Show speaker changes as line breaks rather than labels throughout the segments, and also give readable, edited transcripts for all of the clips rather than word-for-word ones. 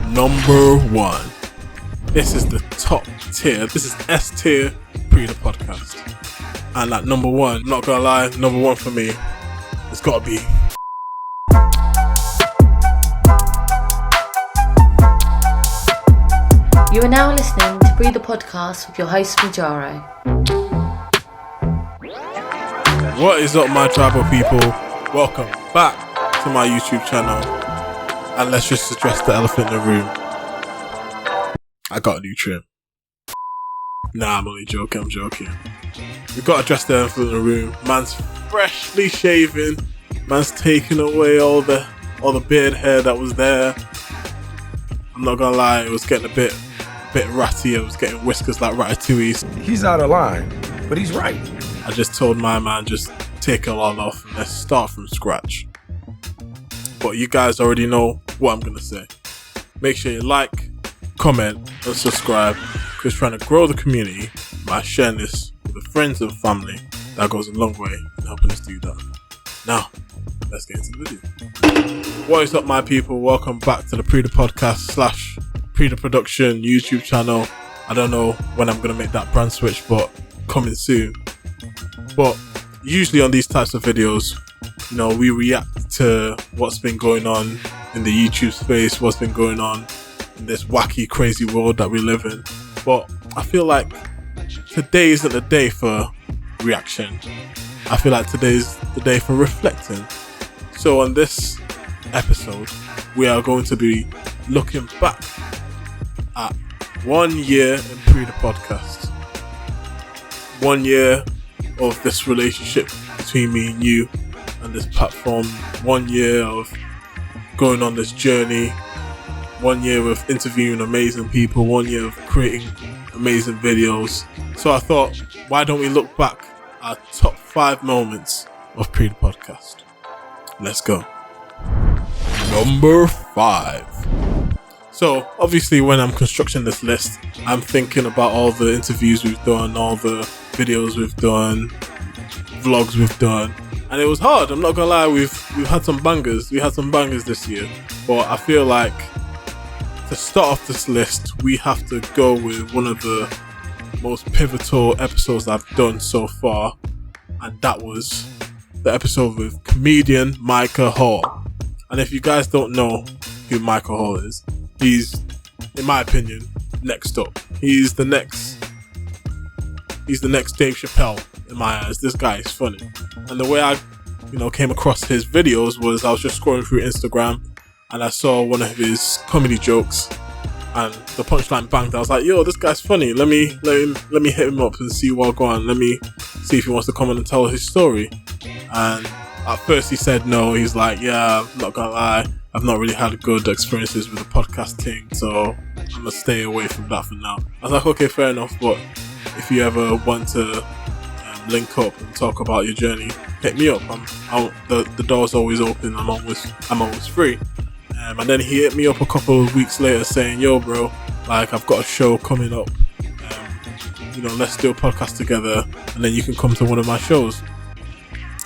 number one. This is the top tier. This is S tier Pree Da Podcast. And at number one, not gonna lie, number one for me, it's gotta be.
You are now listening to Pree Da Podcast with your host, Majaro.
What is up, my tribal people? Welcome back to my YouTube channel. And let's just address the elephant in the room. I got a new trim. Nah, I'm only joking, I'm joking. We got to address the elephant in the room. Man's freshly shaven. Man's taken away all the beard hair that was there. I'm not gonna lie, it was getting a bit ratty. I was getting whiskers like Ratatouille.
He's out of line, but he's right.
I just told my man, just take it all off and let's start from scratch. But you guys already know what I'm gonna say. Make sure you like, comment, and subscribe, because trying to grow the community by sharing this with the friends and family, that goes a long way in helping us do that. Now, let's get into the video. What is up, my people? Welcome back to the Pree Da Podcast / Pree Da Production YouTube channel. I don't know when I'm gonna make that brand switch, but coming soon. But usually on these types of videos, you know, we react to what's been going on in the YouTube space, what's been going on in this wacky, crazy world that we live in. But I feel like today isn't the day for reaction. I feel like today's the day for reflecting. So on this episode, we are going to be looking back at 1 year in Pree Da Podcast. 1 year of this relationship between me and you and this platform. 1 year of going on this journey. 1 year of interviewing amazing people. 1 year of creating amazing videos. So I thought, why don't we look back at top 5 moments of Pree Da Podcast? Let's go. Number 5. So obviously when I'm constructing this list, I'm thinking about all the interviews we've done, all the videos we've done, vlogs we've done, and it was hard. I'm not gonna lie, we've had some bangers. We had some bangers this year, but I feel like to start off this list, we have to go with one of the most pivotal episodes I've done so far, and that was the episode with comedian Micah Hall. And if you guys don't know who Micah Hall is, he's, in my opinion, next up. He's the next Dave Chappelle in my eyes. This guy is funny. And the way I, came across his videos was I was just scrolling through Instagram and I saw one of his comedy jokes and the punchline banged. I was like, yo, this guy's funny. Let me hit him up and see what's going on. Let me see if he wants to come on and tell his story. And at first he said no. He's like, yeah, I'm not gonna lie, I've not really had good experiences with the podcast thing, so I'm gonna stay away from that for now. I was like, okay, fair enough, but if you ever want to link up and talk about your journey, hit me up. The door's always open. I'm always free. And then he hit me up a couple of weeks later saying, yo bro, like I've got a show coming up, let's do a podcast together and then you can come to one of my shows.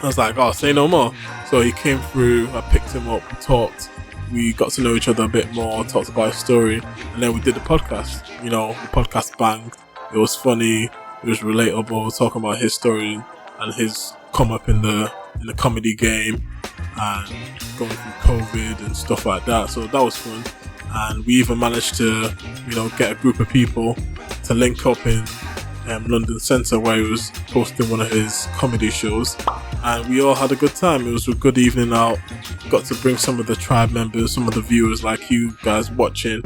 I was like, oh, say no more. So he came through, I picked him up, we talked, we got to know each other a bit more, talked about his story, and then we did the podcast. The podcast banged. It was funny, it was relatable, talking about his story and his come up in the comedy game and going through COVID and stuff like that. So that was fun. And we even managed to, get a group of people to link up in London Centre where he was hosting one of his comedy shows, and we all had a good time. It was a good evening out. Got to bring some of the tribe members, some of the viewers like you guys watching,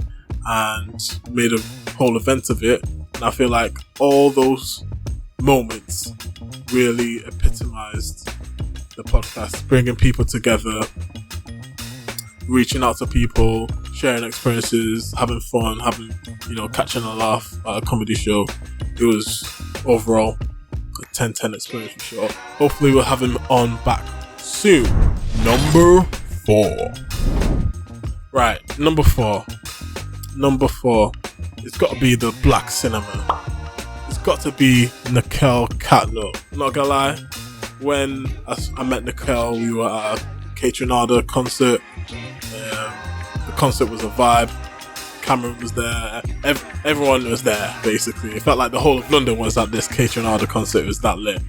and made a whole event of it. And I feel like all those moments really epitomized the podcast, bringing people together, reaching out to people, sharing experiences, having fun, catching a laugh at a comedy show. It was overall a 10/10 experience for sure. Hopefully we'll have him on back soon. Number 4. Right, number four. It's got to be the black cinema. It's got to be Nicole Cutler. Not gonna lie, when I met Nicole, we were at a K-Tronada concert. The concert was a vibe. Cameron was there. Everyone was there, basically. It felt like the whole of London was at this K-Tronada concert. It was that lit.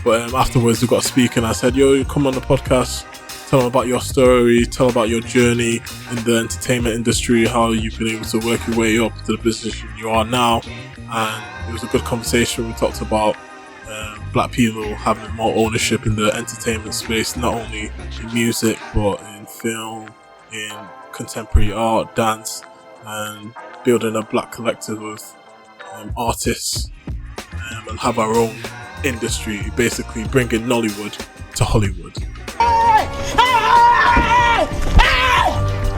But afterwards, we got to speak, and I said, yo, you come on the podcast, tell them about your story, tell them about your journey in the entertainment industry, how you've been able to work your way up to the position you are now. And it was a good conversation. We talked about black people having more ownership in the entertainment space, not only in music, but in film, in contemporary art, dance, and building a black collective of artists, and have our own industry, basically bringing Nollywood to Hollywood.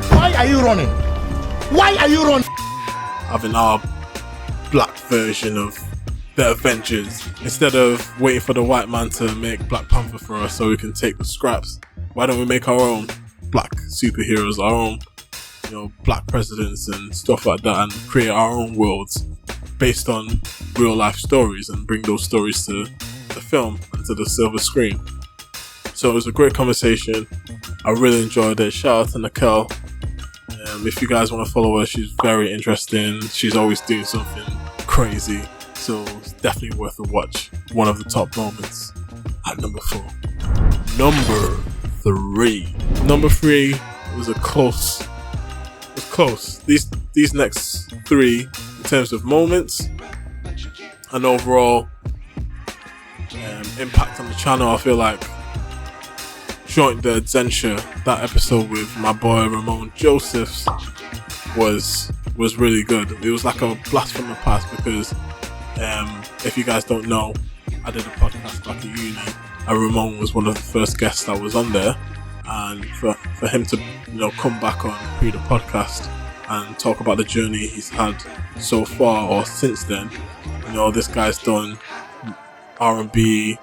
Why are you running? Why are you running?
Having our black version of the Avengers, instead of waiting for the white man to make Black Panther for us so we can take the scraps, why don't we make our own black superheroes, our own, black presidents and stuff like that, and create our own worlds based on real life stories and bring those stories to the film and to the silver screen. So it was a great conversation. I really enjoyed it. Shout out to Nicole. If you guys want to follow her, she's very interesting. She's always doing something crazy. So it's definitely worth a watch. One of the top moments at number 4. Number 3. Number 3 was close. These next 3, in terms of moments and overall impact on the channel, I feel like Joint the Adventure, that episode with my boy Ramon Joseph, was really good. It was like a blast from the past because if you guys don't know, I did a podcast back at uni, and Ramon was one of the first guests that was on there. And for him to come back on Pree Da Podcast and talk about the journey he's had so far or since then, this guy's done R&B,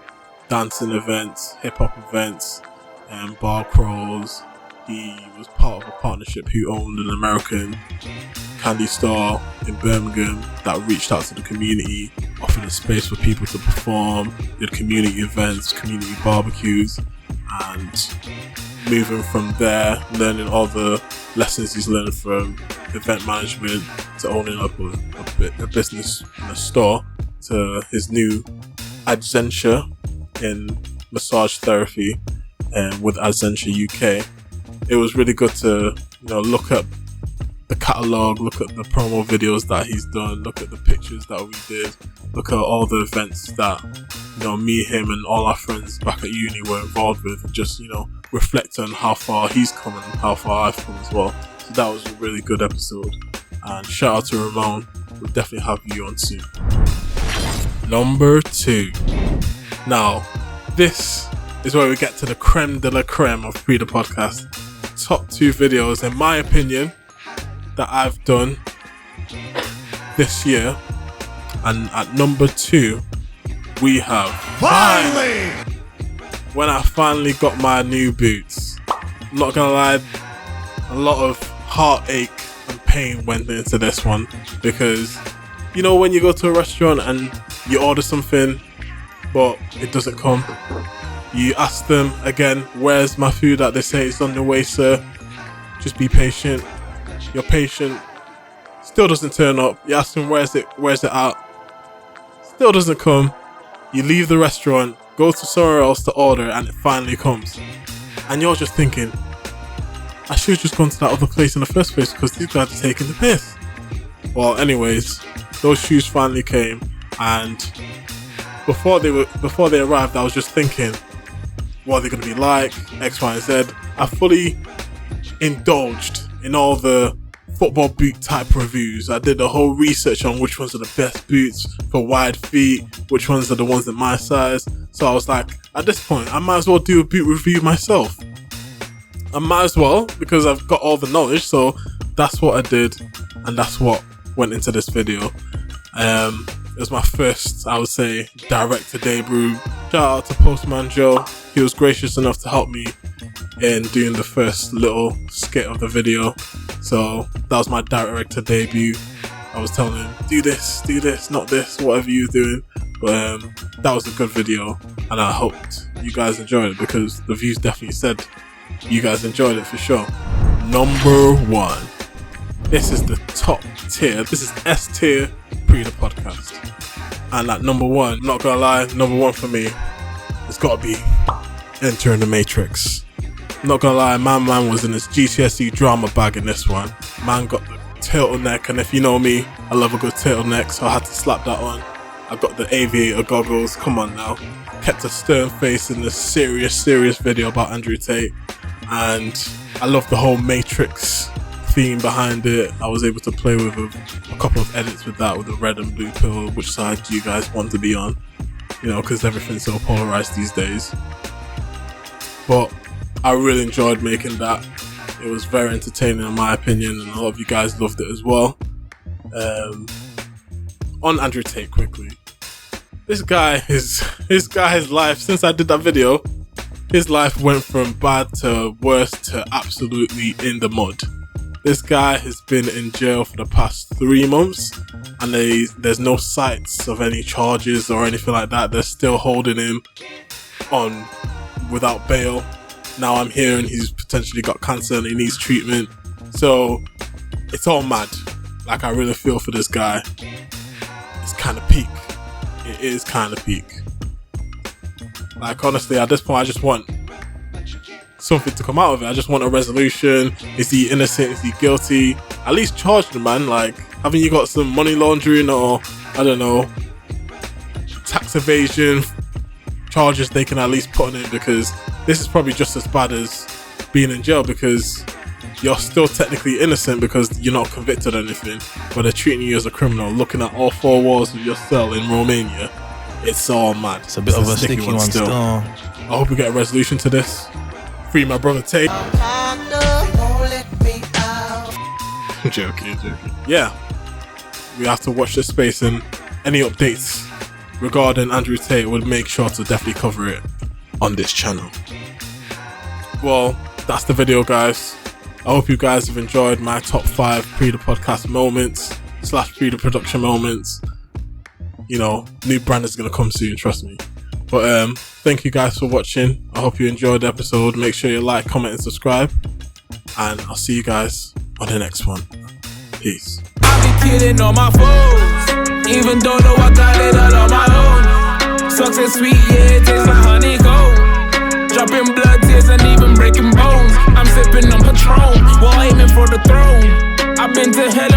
dancing events, hip hop events, and bar crawls. He was part of a partnership who owned an American candy store in Birmingham that reached out to the community, offered a space for people to perform, did community events, community barbecues, and moving from there, learning all the lessons he's learned from event management to owning up a business in a store, to his new adventure in massage therapy with Adventure UK. It was really good to look at the catalogue, look at the promo videos that he's done, look at the pictures that we did, look at all the events that me, him and all our friends back at uni were involved with, and just reflect on how far he's come and how far I've come as well. So that was a really good episode, and shout out to Ramon. We'll definitely have you on soon. Number 2. Now, this is where we get to the creme de la creme of Pree Da Podcast. Top 2 videos, in my opinion, that I've done this year. And at number 2, we have
Finally!
When I finally got my new boots. I'm not gonna lie, a lot of heartache and pain went into this one, because when you go to a restaurant and you order something but it doesn't come, you ask them again, where's my food? That they say it's on the way, sir. Just be patient. You're patient, still doesn't turn up. You ask them, where's it at? Still doesn't come. You leave the restaurant, go to somewhere else to order, and it finally comes. And you're just thinking, I should have just gone to that other place in the first place, because these guys are taking the piss. Well, anyways, those shoes finally came, and before they arrived, I was just thinking, what are they going to be like? X, Y, and Z. I fully indulged in all the football boot type reviews. I did the whole research on which ones are the best boots for wide feet, which ones are the ones in my size. So I was like, at this point, I might as well do a boot review myself. I might as well, because I've got all the knowledge. So that's what I did, and that's what went into this video. It was my first, I would say, director debut. Shout out to Postman Joe. He was gracious enough to help me in doing the first little skit of the video. So that was my director debut. I was telling him, do this, not this, whatever you're doing. But that was a good video, and I hoped you guys enjoyed it, because the views definitely said you guys enjoyed it for sure. Number 1. this is the top tier. This is S tier Pree Da Podcast. And at number one, I'm not gonna lie, number one for me, it's gotta be Entering the Matrix. I'm not gonna lie, man was in his GCSE drama bag in this one. Man got the turtleneck, and if you know me, I love a good turtleneck, so I had to slap that on. I got the aviator goggles, come on now. Kept a stern face in this serious video about Andrew Tate, and I love the whole Matrix theme behind it. I was able to play with a couple of edits with that, with the red and blue pill. Which side do you guys want to be on? You know, because everything's so polarized these days. But I really enjoyed making that. It was very entertaining in my opinion, and a lot of you guys loved it as well. On Andrew Tate quickly. This guy's life, since I did that video, his life went from bad to worse to absolutely in the mud. This guy has been in jail for the past 3 months, and there's no sights of any charges or anything like that. They're still holding him on without bail. Now I'm hearing he's potentially got cancer and he needs treatment. So it's all mad. Like, I really feel for this guy. It's kind of peak. It is kind of peak. Like, honestly, at this point, I just want something to come out of it. I just want a resolution. Is he innocent? Is he guilty? At least charge the man. Like, haven't you got some money laundering or, I don't know, tax evasion charges they can at least put on him? Because this is probably just as bad as being in jail, because you're still technically innocent because you're not convicted or anything, but they're treating you as a criminal. Looking at all 4 walls of your cell in Romania, it's all mad.
It's a bit of a sticky one still. I
hope we get a resolution to this. Free my brother Tate. Joking. Yeah, we have to watch this space, and any updates regarding Andrew Tate would make sure to definitely cover it on this channel. Well, that's the video, guys. I hope you guys have enjoyed my top 5 Pree Da Podcast moments / Pree Da production moments. You know, new brand is going to come soon, trust me. But thank you guys for watching. I hope you enjoyed the episode. Make sure you like, comment and subscribe. And I'll see you guys on the next one. Peace.
I be kidding on my foes, even though I got it all on my own. Success sweet, yeah, it tastes like honeycomb. Dropping blood, tears, and even breaking bones. I'm sipping on Patron while aiming for the throne. I've been to hell.